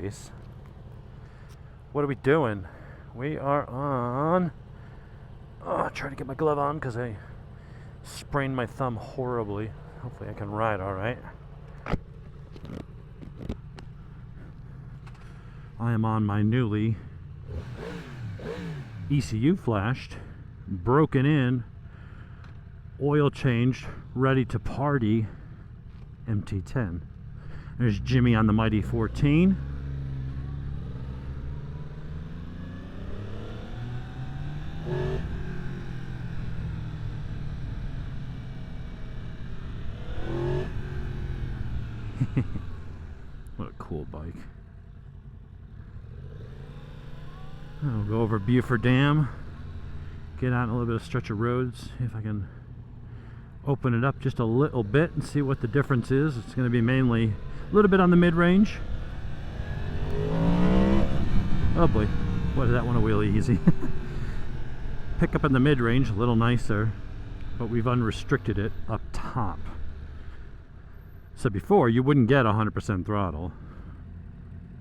race. What are we doing? We are on... Oh, trying to get my glove on because I sprained my thumb horribly. Hopefully I can ride all right. I am on my newly ECU flashed, broken in, oil changed, ready to party MT10. There's Jimmy on the Mighty 14. What a cool bike. I'll go over Buford Dam, get out on a little bit of stretch of roads, see if I can open it up just a little bit and see what the difference is. It's going to be mainly a little bit on the mid-range. Oh boy, what did that one a wheelie easy. Pick up in the mid-range, a little nicer, but we've unrestricted it up top. So before, you wouldn't get 100% throttle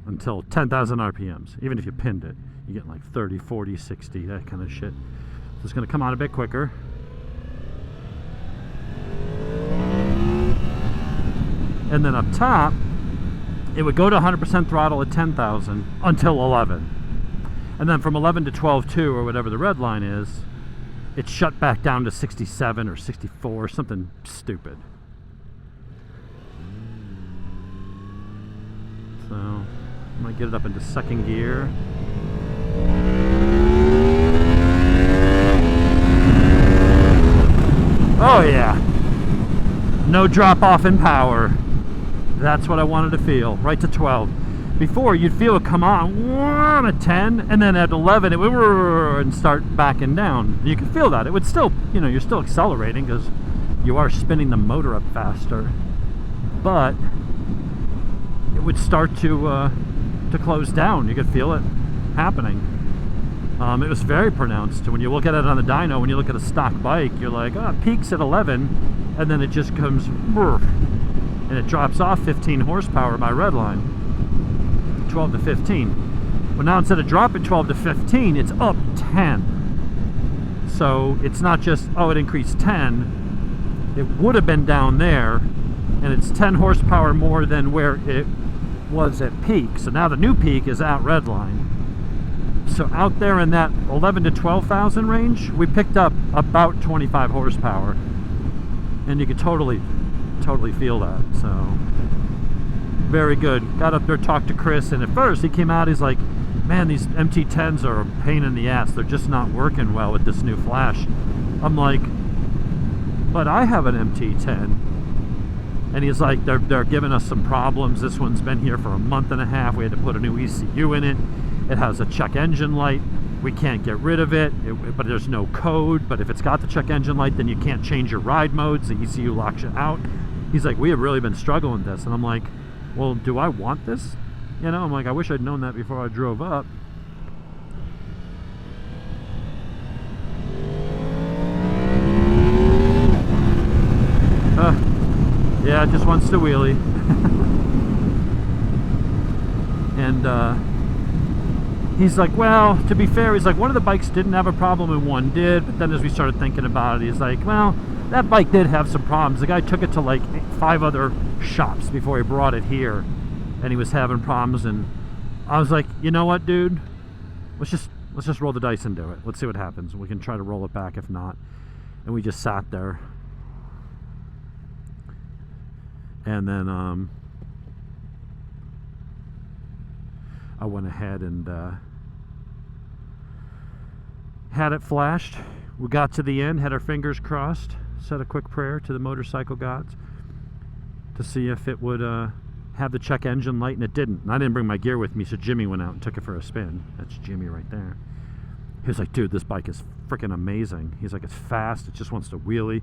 until 10,000 RPMs. Even if you pinned it, you get like 30, 40, 60, that kind of shit. So it's going to come on a bit quicker. And then up top, it would go to 100% throttle at 10,000 until 11. And then from 11 to 12.2 or whatever the red line is, it's shut back down to 67 or 64, something stupid. So I might get it up into second gear. Oh yeah, no drop off in power. That's what I wanted to feel, right to 12. Before, you'd feel it come on at 10, and then at 11 it would and start backing down. You could feel that. It would still, you know, you're still accelerating because you are spinning the motor up faster, but it would start to close down. You could feel it happening. It was very pronounced. When you look at it on the dyno, when you look at a stock bike, you're like, oh, it peaks at 11, and then it just comes, and it drops off 15 horsepower by redline, 12 to 15. Well, now instead of dropping 12 to 15, it's up 10. So it's not just, oh, it increased 10. It would have been down there, and it's 10 horsepower more than where it was at peak. So now the new peak is at redline. So out there in that 11 to 12,000 range, we picked up about 25 horsepower, and you could totally feel that. So very good. Got up there, talked to Chris, and at first he came out, he's like, man, these MT10s are a pain in the ass. They're just not working well with this new flash. I'm like, but I have an MT10. And he's like, they're giving us some problems. This one's been here for a month and a half. We had to put a new ECU in it. It has a check engine light. We can't get rid of it, but there's no code. But if it's got the check engine light, then you can't change your ride modes. The ECU locks you out. He's like, we have really been struggling with this. And I'm like, well, do I want this? You know, I'm like, I wish I'd known that before I drove up. Yeah, it just wants to wheelie. And he's like, well, to be fair, he's like, one of the bikes didn't have a problem and one did. But then as we started thinking about it, he's like, well, that bike did have some problems. The guy took it to like 5 other shops before he brought it here, and he was having problems. And I was like, you know what, dude, let's just roll the dice and do it. Let's see what happens. We can try to roll it back if not. And we just sat there. And then I went ahead and had it flashed. We got to the end, had our fingers crossed, said a quick prayer to the motorcycle gods to see if it would have the check engine light, and it didn't. And I didn't bring my gear with me, so Jimmy went out and took it for a spin. That's Jimmy right there. He was like, dude, this bike is freaking amazing. He's like, it's fast, it just wants to wheelie.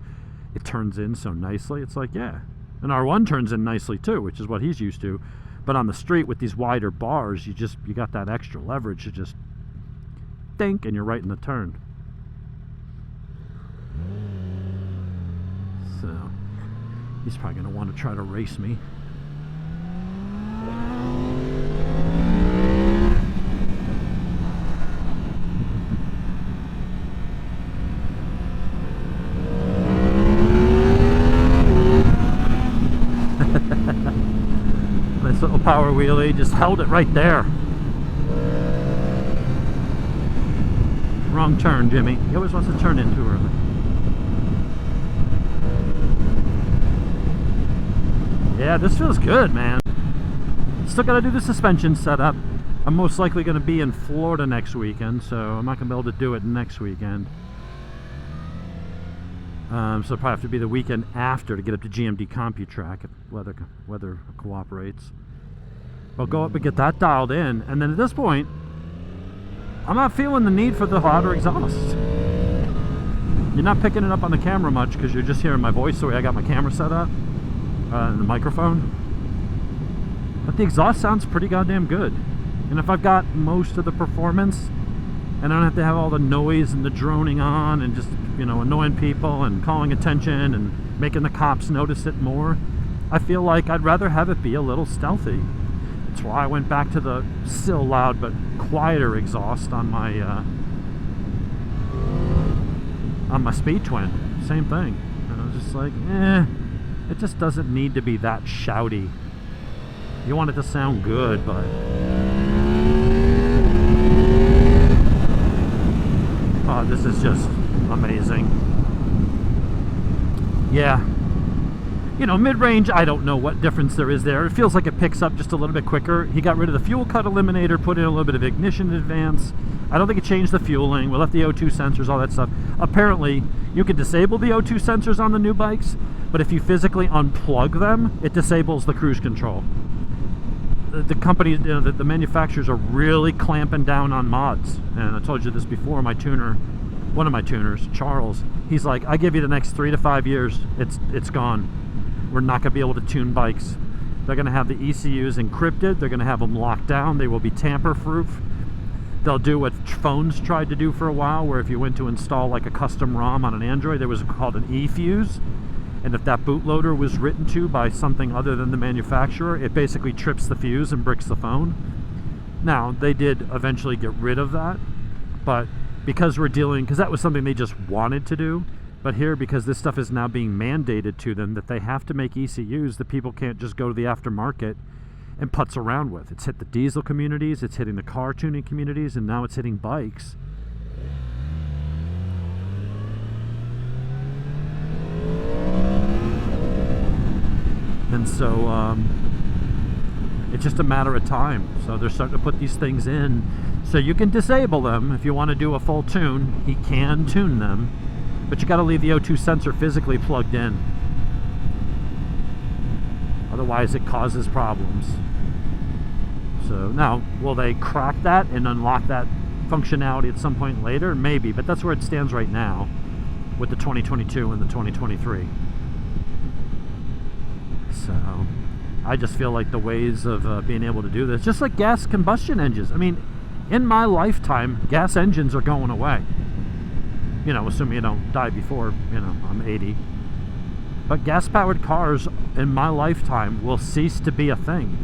It turns in so nicely. It's like, yeah. And R1 turns in nicely too, which is what he's used to. But on the street with these wider bars, you got that extra leverage to just think, and you're right in the turn. So he's probably going to want to try to race me. Nice little power wheelie, just held it right there. Wrong turn, Jimmy. He always wants to turn in too early. Yeah, this feels good, man. Still gotta do the suspension setup. I'm most likely gonna be in Florida next weekend, so I'm not gonna be able to do it next weekend. So it'll probably have to be the weekend after to get up to GMD CompuTrack if weather cooperates. I'll go up and get that dialed in, and then at this point, I'm not feeling the need for the hotter exhaust. You're not picking it up on the camera much because you're just hearing my voice the way I got my camera set up, and the microphone. But the exhaust sounds pretty goddamn good. And if I've got most of the performance, and I don't have to have all the noise and the droning on and just, you know, annoying people and calling attention and making the cops notice it more, I feel like I'd rather have it be a little stealthy. That's why I went back to the still loud but quieter exhaust on my Speed Twin. Same thing. And I was just like, it just doesn't need to be that shouty. You want it to sound good, but oh, this is just amazing. Yeah. You know, mid-range, I don't know what difference there is there. It feels like it picks up just a little bit quicker. He got rid of the fuel cut eliminator, put in a little bit of ignition advance. I don't think it changed the fueling. We left the O2 sensors, all that stuff. Apparently, you can disable the O2 sensors on the new bikes, but if you physically unplug them, it disables the cruise control. The company, you know, the manufacturers are really clamping down on mods. And I told you this before, my tuner, one of my tuners, Charles, he's like, I give you the next 3 to 5 years, it's gone. We're not going to be able to tune bikes. They're going to have the ECUs encrypted. They're going to have them locked down. They will be tamper-proof. They'll do what phones tried to do for a while, where if you went to install like a custom ROM on an Android, there was called an eFuse. And if that bootloader was written to by something other than the manufacturer, it basically trips the fuse and bricks the phone. Now, they did eventually get rid of that, but because we're dealing, because that was something they just wanted to do, but here, because this stuff is now being mandated to them that they have to make ECUs that people can't just go to the aftermarket and putz around with. It's hit the diesel communities, it's hitting the car tuning communities, and now it's hitting bikes. And so it's just a matter of time. So they're starting to put these things in so you can disable them. If you want to do a full tune, he can tune them, but you got to leave the O2 sensor physically plugged in. Otherwise it causes problems. So now, will they crack that and unlock that functionality at some point later? Maybe, but that's where it stands right now with the 2022 and the 2023. So I just feel like the ways of being able to do this, just like gas combustion engines. I mean, in my lifetime, gas engines are going away. You know, assuming you don't die before, you know, I'm 80. But gas-powered cars in my lifetime will cease to be a thing.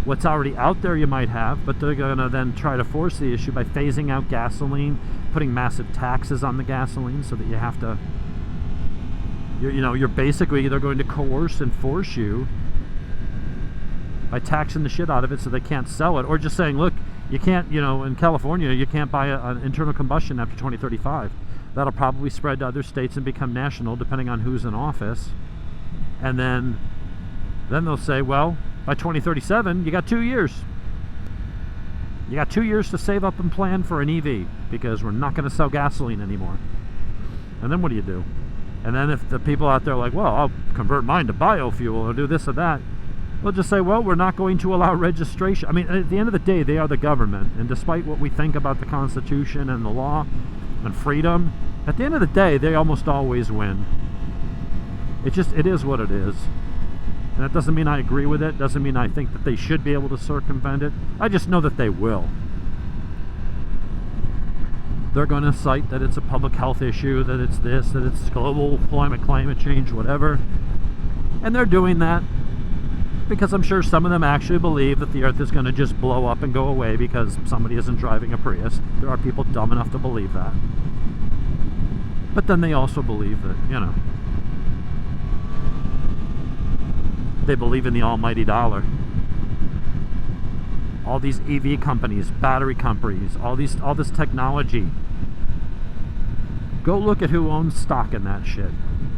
What's already out there you might have, but they're going to then try to force the issue by phasing out gasoline, putting massive taxes on the gasoline so that you have to, you're basically either going to coerce and force you by taxing the shit out of it so they can't sell it, or just saying, look, you can't, you know, in California, you can't buy an internal combustion after 2035. That'll probably spread to other states and become national, depending on who's in office. And then they'll say, well, by 2037, you got 2 years. You got 2 years to save up and plan for an EV, because we're not going to sell gasoline anymore. And then what do you do? And then if the people out there are like, well, I'll convert mine to biofuel or do this or that, they'll just say, well, we're not going to allow registration. I mean, at the end of the day, they are the government. And despite what we think about the Constitution and the law and freedom, at the end of the day, they almost always win. It is what it is. And that doesn't mean I agree with it. Doesn't mean I think that they should be able to circumvent it. I just know that they will. They're going to cite that it's a public health issue, that it's this, that it's global climate change, whatever. And they're doing that because I'm sure some of them actually believe that the earth is going to just blow up and go away because somebody isn't driving a Prius. There are people dumb enough to believe that. But then they also believe that, you know, they believe in the almighty dollar. all these EV companies, battery companies, all this technology. Go look at who owns stock in that shit,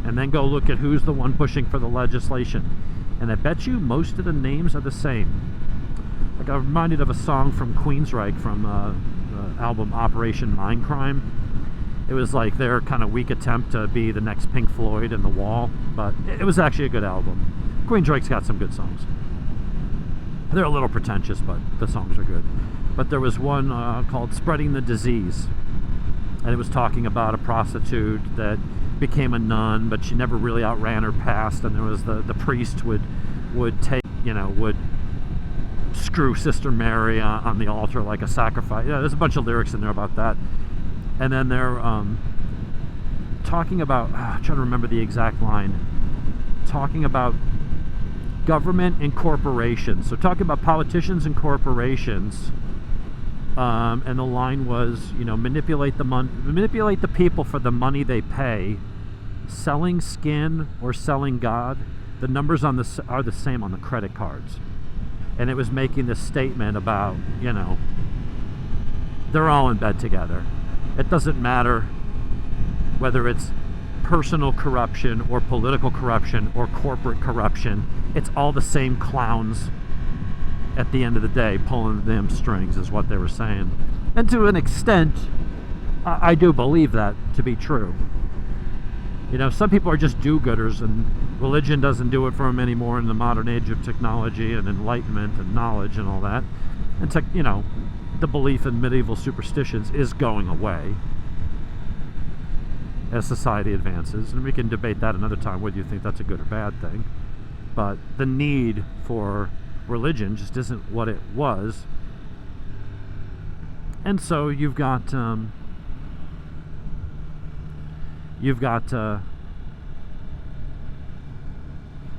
and then go look at who's the one pushing for the legislation. And I bet you most of the names are the same. Like, I'm reminded of a song from Queensryche from the album Operation Mindcrime. It was like their kind of weak attempt to be the next Pink Floyd and The Wall, but it was actually a good album. Queensryche's got some good songs. They're a little pretentious, but the songs are good. But there was one called Spreading the Disease, and it was talking about a prostitute that became a nun, but she never really outran her past, and there was the priest would take, would screw Sister Mary on the altar like a sacrifice. Yeah, there's a bunch of lyrics in there about that. And then they're talking about, I'm trying to remember the exact line, talking about government and corporations. So talking about politicians and corporations, and the line was, manipulate the people for the money they pay, selling skin or selling God. The numbers on this are the same on the credit cards. And it was making this statement about, they're all in bed together. It doesn't matter whether it's personal corruption or political corruption or corporate corruption. It's all the same clowns at the end of the day pulling the damn strings, is what they were saying. And to an extent, I do believe that to be true. Some people are just do-gooders, and religion doesn't do it for them anymore in the modern age of technology and enlightenment and knowledge and all that. And the belief in medieval superstitions is going away as society advances, and we can debate that another time, whether you think that's a good or bad thing. But the need for religion just isn't what it was. And so you've got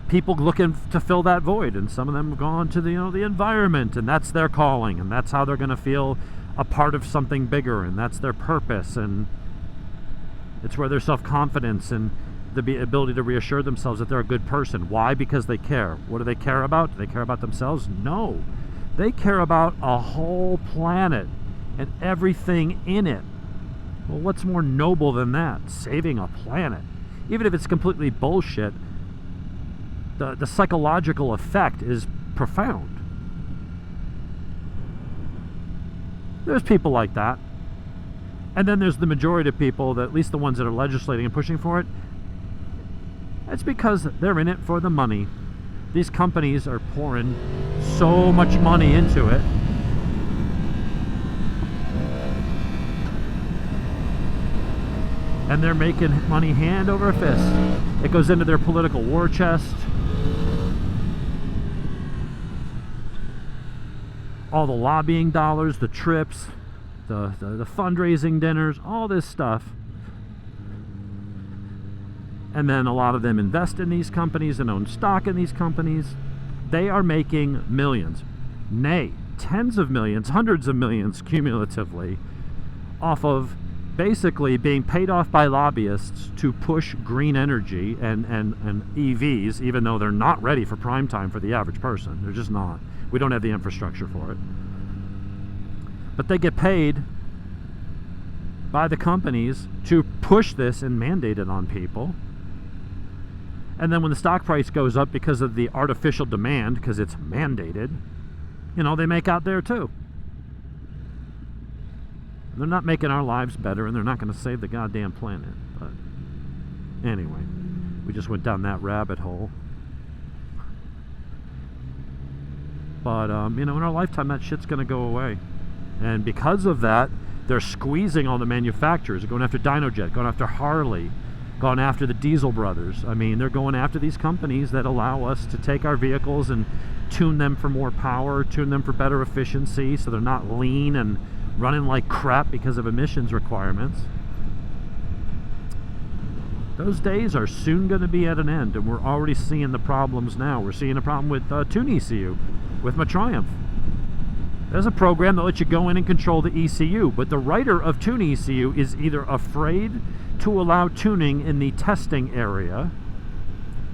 people looking to fill that void, and some of them have gone to the environment, and that's their calling, and that's how they're going to feel a part of something bigger, and that's their purpose, and it's where their self-confidence and the ability to reassure themselves that they're a good person. Why? Because they care. What do they care about? Do they care about themselves? No. They care about a whole planet and everything in it. Well, what's more noble than that? Saving a planet. Even if it's completely bullshit, the psychological effect is profound. There's people like that. And then there's the majority of people, that at least the ones that are legislating and pushing for it, it's because they're in it for the money. These companies are pouring so much money into it. And they're making money hand over fist. It goes into their political war chest. All the lobbying dollars, the trips, the fundraising dinners, all this stuff. And then a lot of them invest in these companies and own stock in these companies. They are making millions, nay, tens of millions, hundreds of millions cumulatively, off of basically being paid off by lobbyists to push green energy and EVs, even though they're not ready for prime time for the average person. They're just not. We don't have the infrastructure for it. But they get paid by the companies to push this and mandate it on people. And then when the stock price goes up because of the artificial demand, because it's mandated, they make out there too. They're not making our lives better, and they're not going to save the goddamn planet. But anyway, we just went down that rabbit hole. But, in our lifetime, that shit's going to go away. And because of that, they're squeezing all the manufacturers. They're going after Dynojet, going after Harley, going after the Diesel Brothers. I mean, they're going after these companies that allow us to take our vehicles and tune them for more power, tune them for better efficiency, so they're not lean and running like crap because of emissions requirements. Those days are soon going to be at an end, and we're already seeing the problems now. We're seeing a problem with Tune ECU, with my Triumph. There's a program that lets you go in and control the ECU, but the writer of Tune ECU is either afraid to allow tuning in the testing area,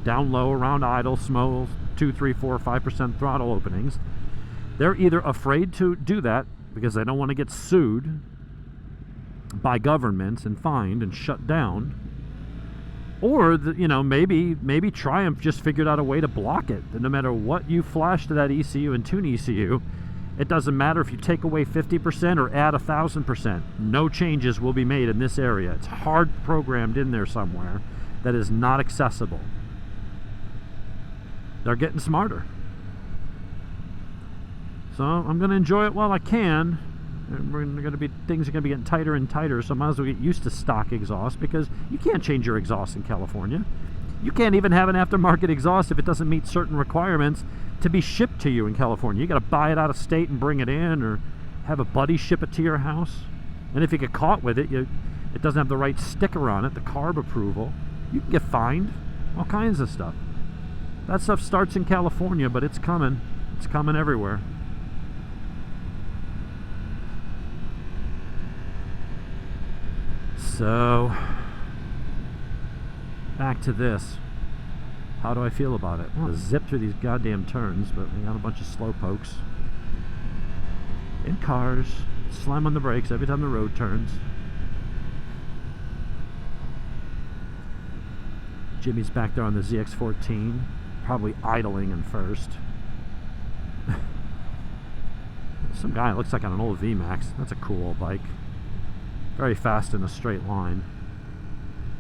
down low around idle, small 2, 3, 4, 5% throttle openings, They're either afraid to do that because they don't want to get sued by governments and fined and shut down, or maybe Triumph just figured out a way to block it. That no matter what you flash to that ECU and tune ECU, it doesn't matter if you take away 50% or add 1,000%. No changes will be made in this area. It's hard programmed in there somewhere that is not accessible. They're getting smarter. So I'm going to enjoy it while I can. Things are going to be getting tighter and tighter, so I might as well get used to stock exhaust, because you can't change your exhaust in California. You can't even have an aftermarket exhaust if it doesn't meet certain requirements to be shipped to you in California. You got to buy it out of state and bring it in, or have a buddy ship it to your house. And if you get caught with it, it doesn't have the right sticker on it, the carb approval, you can get fined. All kinds of stuff. That stuff starts in California, but it's coming. It's coming everywhere. So, back to this. How do I feel about it? Well, zip through these goddamn turns, but we got a bunch of slow pokes. In cars, slam on the brakes every time the road turns. Jimmy's back there on the ZX14, probably idling in first. Some guy looks like on an old VMAX. That's a cool old bike. Very fast in a straight line.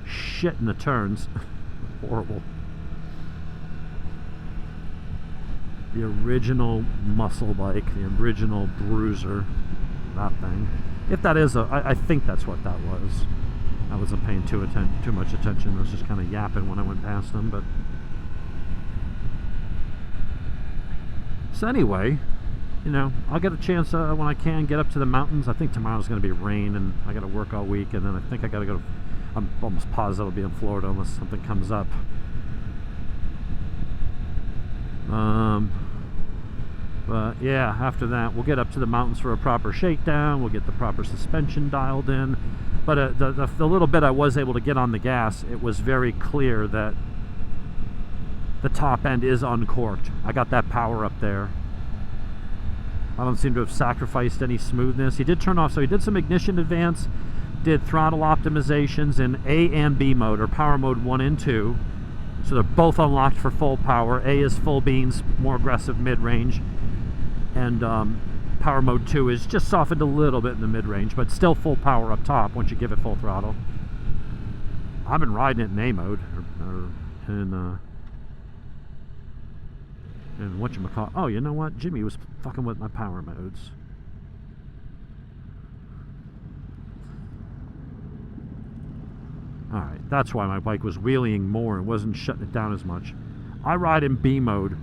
Shit in the turns. Horrible. The original muscle bike, the original bruiser, that thing. If that is I think that's what that was. I wasn't paying too much attention. I was just kind of yapping when I went past them. But so anyway, I'll get a chance when I can get up to the mountains. I think tomorrow's going to be rain, and I got to work all week, and then I think I got to go. I'm almost positive I'll be in Florida unless something comes up. But yeah, after that we'll get up to the mountains for a proper shakedown. We'll get the proper suspension dialed in. But the little bit I was able to get on the gas, it was very clear that the top end is uncorked. I got that power up there. I don't seem to have sacrificed any smoothness. He did turn off, so he did some ignition advance, did throttle optimizations in A and B mode, or power mode 1 and 2. So they're both unlocked for full power. A is full beans, more aggressive mid-range. And power mode 2 is just softened a little bit in the mid-range, but still full power up top once you give it full throttle. I've been riding it in A mode, or in whatchamacallit. Oh, you know what? Jimmy was fucking with my power modes. Alright, that's why my bike was wheeling more and wasn't shutting it down as much. I ride in B mode,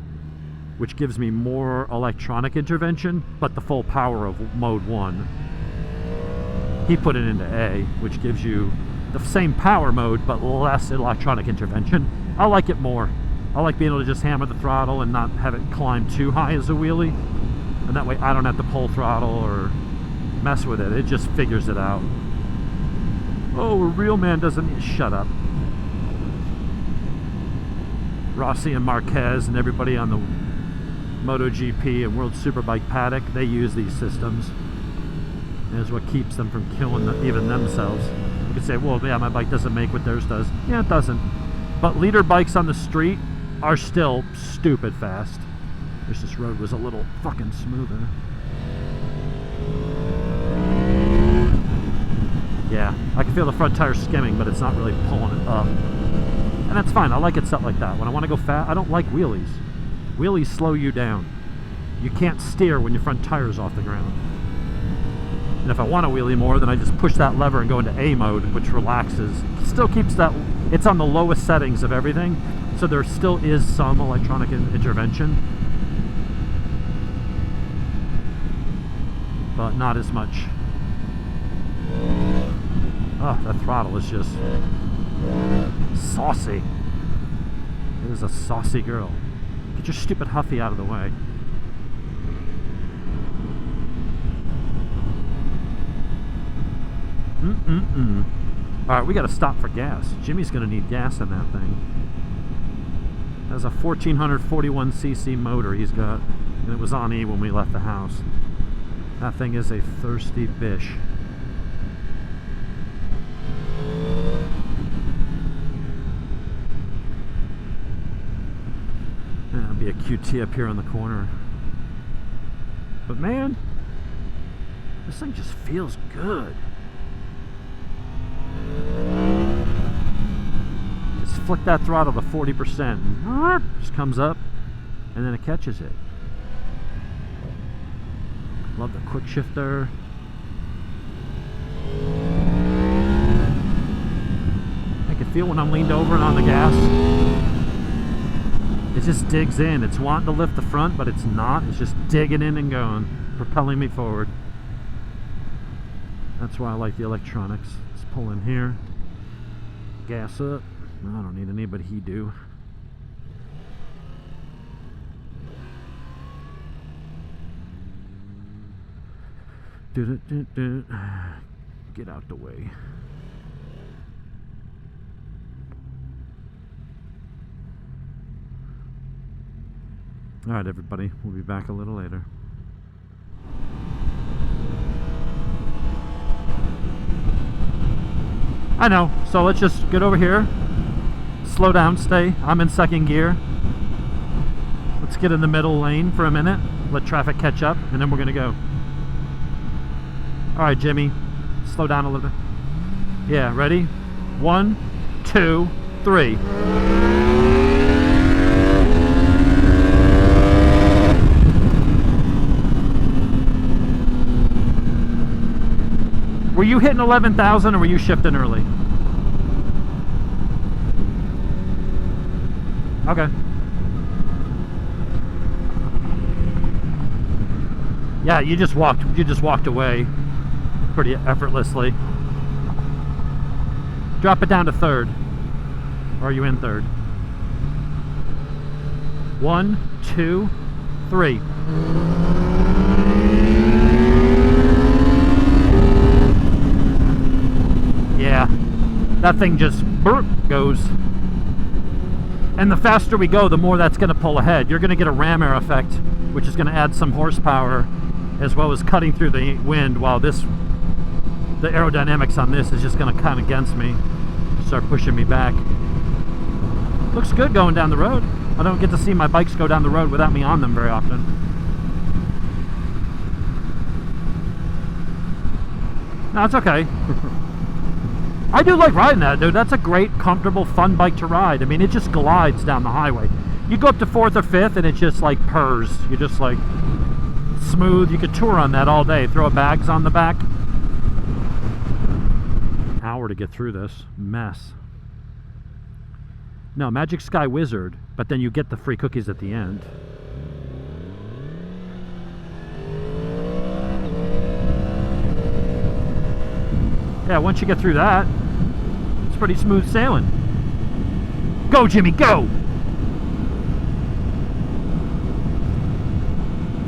which gives me more electronic intervention, but the full power of mode 1. He put it into A, which gives you the same power mode, but less electronic intervention. I like it more. I like being able to just hammer the throttle and not have it climb too high as a wheelie. And that way I don't have to pull throttle or mess with it. It just figures it out. Oh, a real man doesn't... Shut up. Rossi and Marquez and everybody on the MotoGP and World Superbike paddock, they use these systems. And it's what keeps them from killing even themselves. You could say, well, yeah, my bike doesn't make what theirs does. Yeah, it doesn't. But leader bikes on the street are still stupid fast. Wish this road was a little fucking smoother. Yeah, I can feel the front tire skimming, but it's not really pulling it up. And that's fine. I like it stuff like that. When I want to go fast, I don't like wheelies. Wheelies slow you down. You can't steer when your front tire's off the ground. And if I want to wheelie more, then I just push that lever and go into A mode, which relaxes. Still keeps that... It's on the lowest settings of everything, so there still is some electronic intervention. But not as much. Oh, that throttle is just saucy. It is a saucy girl. Get your stupid Huffy out of the way. Alright, we gotta stop for gas. Jimmy's gonna need gas in that thing. That's a 1441cc motor he's got. and it was on E when we left the house. That thing is a thirsty bish. That'll be a QT up here on the corner. But man, this thing just feels good. Just flick that throttle to 40%. Just comes up and then it catches it. Love the quick shifter. I can feel when I'm leaned over and on the gas. It just digs in. It's wanting to lift the front, but it's not. It's just digging in and going, propelling me forward. That's why I like the electronics. Let's pull in here. Gas up. I don't need any, but he do. Get out the way. All right, everybody. We'll be back a little later. I know. So let's just get over here. Slow down. Stay. I'm in second gear. Let's get in the middle lane for a minute. Let traffic catch up, and then we're going to go. All right, Jimmy, slow down a little bit. Yeah, ready? 1, 2, 3. Were you hitting 11,000 or were you shifting early? Okay. Yeah, you just walked away pretty effortlessly. Drop it down to third. Or are you in third? 1, 2, 3. Yeah, that thing just goes. And the faster we go, the more that's going to pull ahead. You're going to get a ram air effect, which is going to add some horsepower, as well as cutting through the wind, while the aerodynamics on this is just going to come against me, start pushing me back. Looks good going down the road. I don't get to see my bikes go down the road without me on them very often. No, it's okay. I do like riding that, dude. That's a great, comfortable, fun bike to ride. I mean, it just glides down the highway. You go up to 4th or 5th and it just like purrs. You're just like smooth. You could tour on that all day. Throw bags on the back. Hour to get through this mess. No, Magic Sky Wizard, but then you get the free cookies at the end. Yeah, once you get through that, it's pretty smooth sailing. Go, Jimmy, go!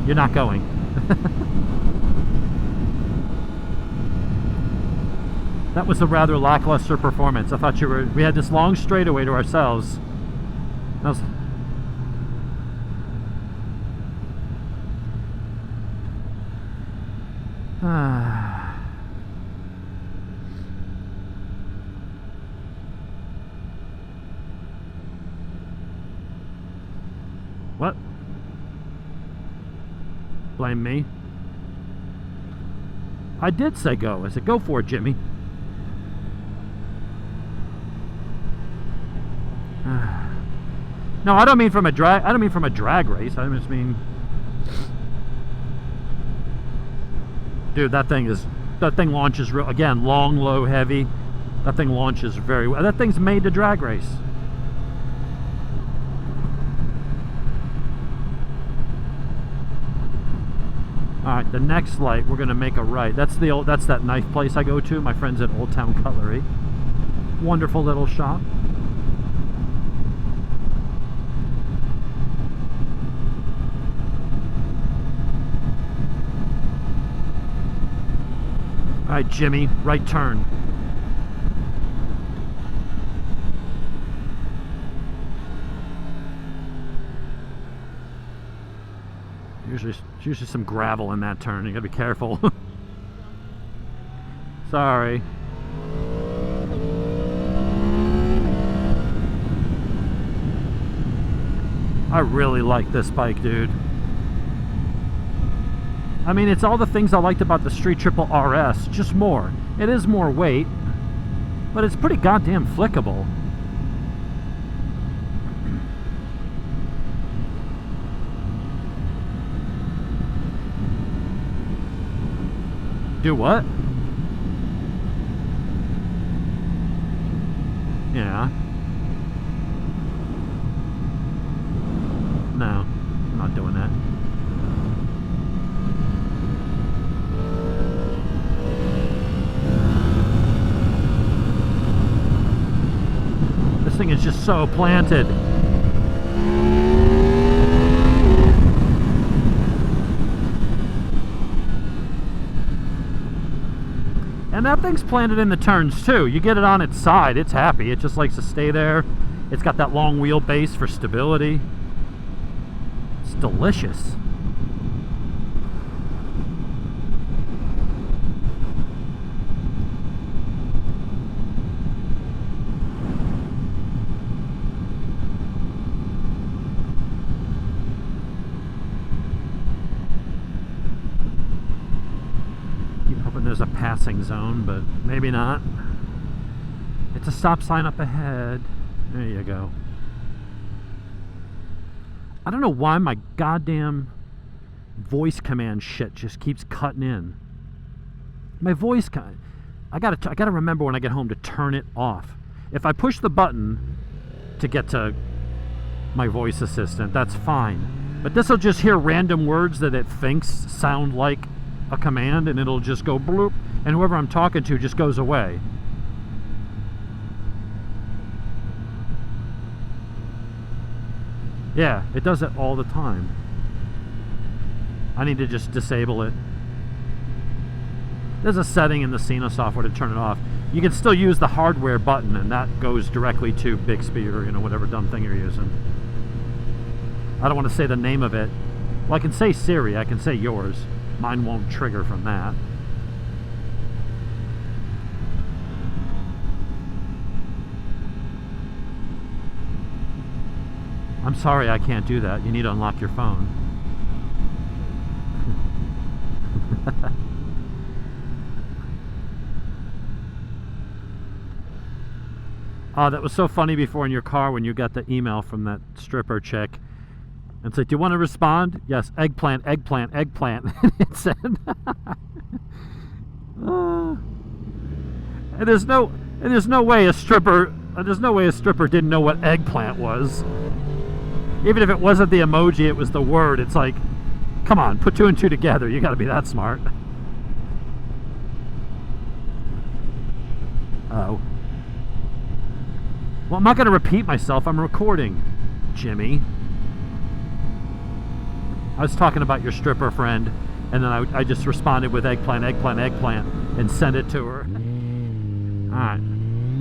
You're not going. That was a rather lackluster performance. I thought we had this long straightaway to ourselves. That was... What? Blame me? I did say go. I said go for it, Jimmy. No, I don't mean from a drag. I don't mean from a drag race. I just mean, dude, that thing launches real. Again, long, low, heavy. That thing launches very well. That thing's made to drag race. All right, the next light, we're gonna make a right. That's that knife place I go to. My friends at Old Town Cutlery. Wonderful little shop. All right, Jimmy, right turn. There's usually some gravel in that turn. You gotta be careful. Sorry. I really like this bike, dude. I mean, it's all the things I liked about the Street Triple RS, just more. It is more weight, but it's pretty goddamn flickable. Do what? Yeah. No, I'm not doing that. This thing is just so planted. And that thing's planted in the turns too. You get it on its side, it's happy. It just likes to stay there. It's got that long wheelbase for stability. It's delicious. There's a passing zone, but maybe not. It's a stop sign up ahead. There you go. I don't know why my goddamn voice command shit just keeps cutting in. My voice I gotta remember when I get home to turn it off. If I push the button to get to my voice assistant, that's fine. But this will just hear random words that it thinks sound like a command, and it'll just go bloop, and whoever I'm talking to just goes away. Yeah, it does it all the time. I need to just disable it. There's a setting in the Cena software to turn it off. You can still use the hardware button, and that goes directly to Bixby or, you know, whatever dumb thing you're using. I don't want to say the name of it. Well, I can say Siri, I can say yours. Mine won't trigger from that. I'm sorry, I can't do that. You need to unlock your phone. Oh, that was so funny before in your car when you got the email from that stripper chick. And said, do you want to respond? Yes, eggplant, eggplant, eggplant. It said. And there's no way a stripper didn't know what eggplant was. Even if it wasn't the emoji, it was the word. It's like, come on, put two and two together. You got to be that smart. Oh. Well, I'm not going to repeat myself. I'm recording, Jimmy. I was talking about your stripper friend, and then I just responded with eggplant, eggplant, eggplant, and sent it to her. Alright,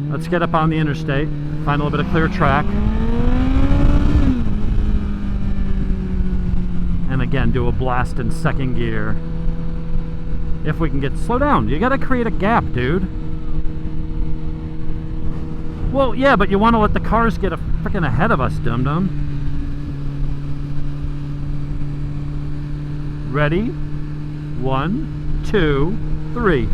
let's get up on the interstate, find a little bit of clear track. And again, do a blast in second gear. If we can get, slow down, you gotta create a gap, dude. Well, yeah, but you want to let the cars get freaking ahead of us, dum-dum. Ready? 1, 2, 3.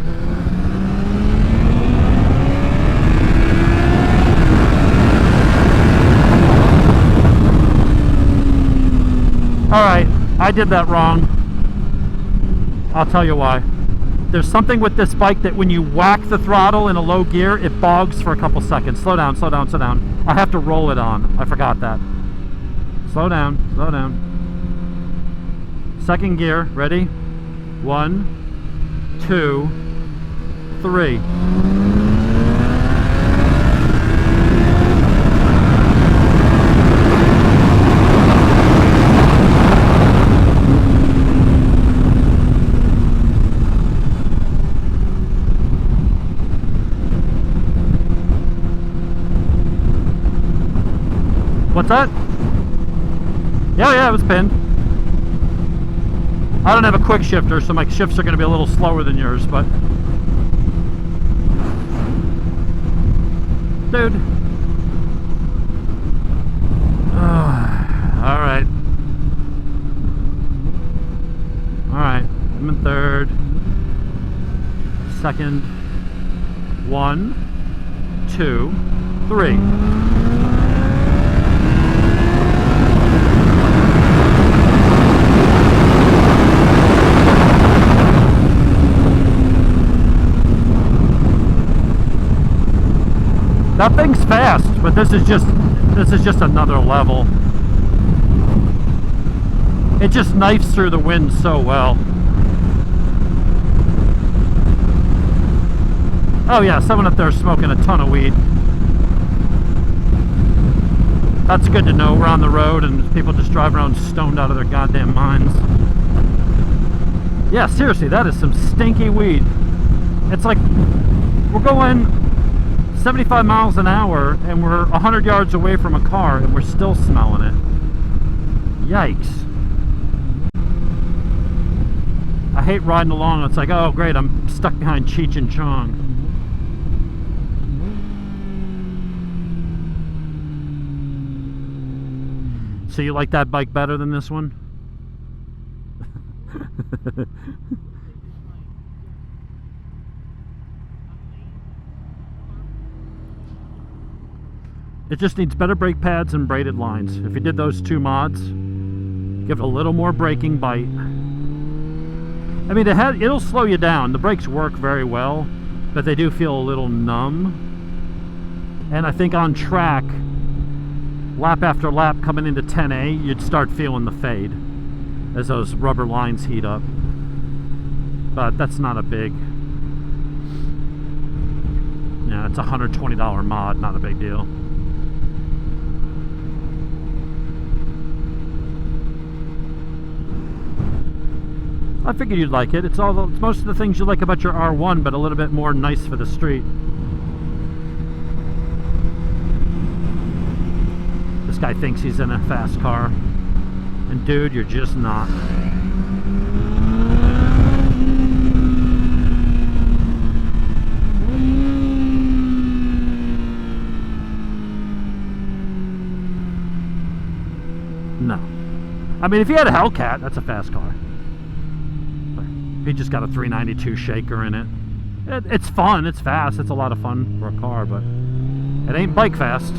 Alright, I did that wrong. I'll tell you why. There's something with this bike that when you whack the throttle in a low gear, it bogs for a couple seconds. Slow down, slow down, slow down. I have to roll it on. I forgot that. Slow down, slow down. Second gear, ready? 1, 2, 3. What's that? Yeah, it was pinned. I don't have a quick shifter, so my shifts are going to be a little slower than yours, but... Dude. Alright. Alright. I'm in third. Second. 1, 2, 3. That thing's fast, but this is just another level. It just knifes through the wind so well. Oh yeah, someone up there is smoking a ton of weed. That's good to know. We're on the road and people just drive around stoned out of their goddamn minds. Yeah, seriously, that is some stinky weed. It's like we're going 75 miles an hour and we're 100 yards away from a car and we're still smelling it. Yikes. I hate riding along. It's like, oh great, I'm stuck behind Cheech and Chong. So you like that bike better than this one? It just needs better brake pads and braided lines. If you did those two mods, give it a little more braking bite. I mean, it'll slow you down. The brakes work very well, but they do feel a little numb. And I think on track, lap after lap coming into 10A, you'd start feeling the fade as those rubber lines heat up. But that's not a big... Yeah, it's a $120 mod, not a big deal. I figured you'd like it. It's most of the things you like about your R1, but a little bit more nice for the street. This guy thinks he's in a fast car. And dude, you're just not. No. I mean, if you had a Hellcat, that's a fast car. He just got a 392 shaker in it. It's fun, it's fast, it's a lot of fun for a car, but it ain't bike fast.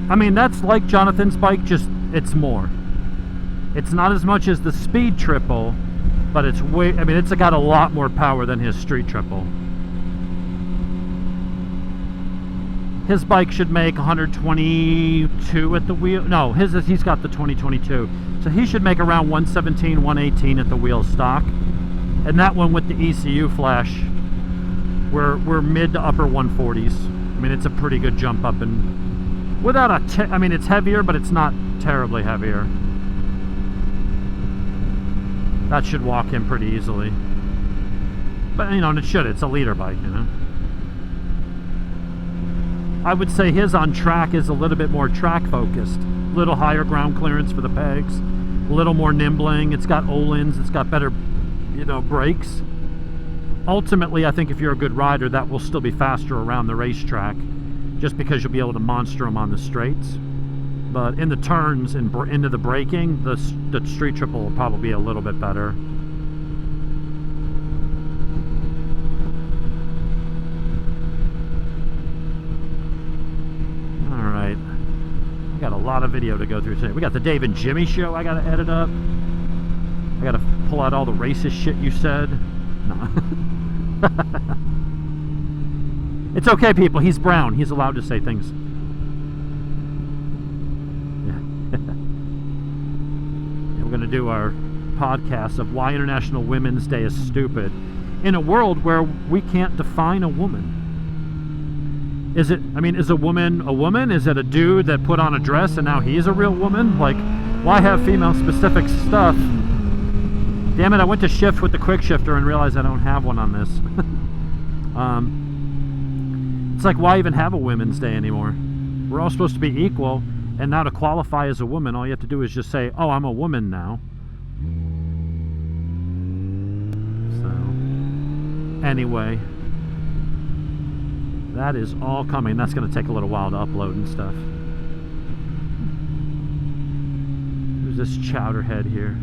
I mean, that's like Jonathan's bike, just it's more. It's not as much as the Speed Triple, but it's way, I mean, it's got a lot more power than his Street Triple. His bike should make 122 at the wheel. No, he's got the 2022. So he should make around 117, 118 at the wheel stock. And that one with the ECU flash, we're mid to upper 140s. I mean, it's a pretty good jump up, and without I mean, it's heavier, but it's not terribly heavier. That should walk him pretty easily. But, you know, and it should. It's a leader bike, you know. I would say his on track is a little bit more track focused. A little higher ground clearance for the pegs. A little more nimbling. It's got Öhlins. It's got better, you know, brakes. Ultimately, I think if you're a good rider, that will still be faster around the racetrack, just because you'll be able to monster them on the straights. But in the turns and into the braking, the Street Triple will probably be a little bit better. Alright. We got a lot of video to go through today. We got the Dave and Jimmy show I gotta edit up. I gotta pull out all the racist shit you said. No. It's okay, people. He's brown. He's allowed to say things. We're going to do our podcast of why International Women's Day is stupid in a world where we can't define a woman. Is it, I mean, is a woman a woman? Is it a dude that put on a dress and now he's a real woman? Like, why have female specific stuff? Damn it, I went to shift with the quick shifter and realized I don't have one on this. It's like, why even have a Women's Day anymore? We're all supposed to be equal, and now to qualify as a woman, all you have to do is just say, oh, I'm a woman now. So, anyway, that is all coming. That's going to take a little while to upload and stuff. There's this chowderhead here.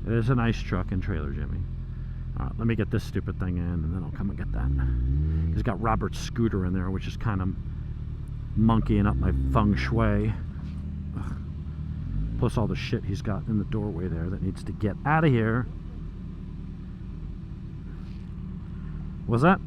It is a nice truck and trailer, Jimmy. All right, let me get this stupid thing in, and then I'll come and get that. He's got Robert's scooter in there, which is kind of monkeying up my feng shui. Ugh. Plus all the shit he's got in the doorway there that needs to get out of here. What's that?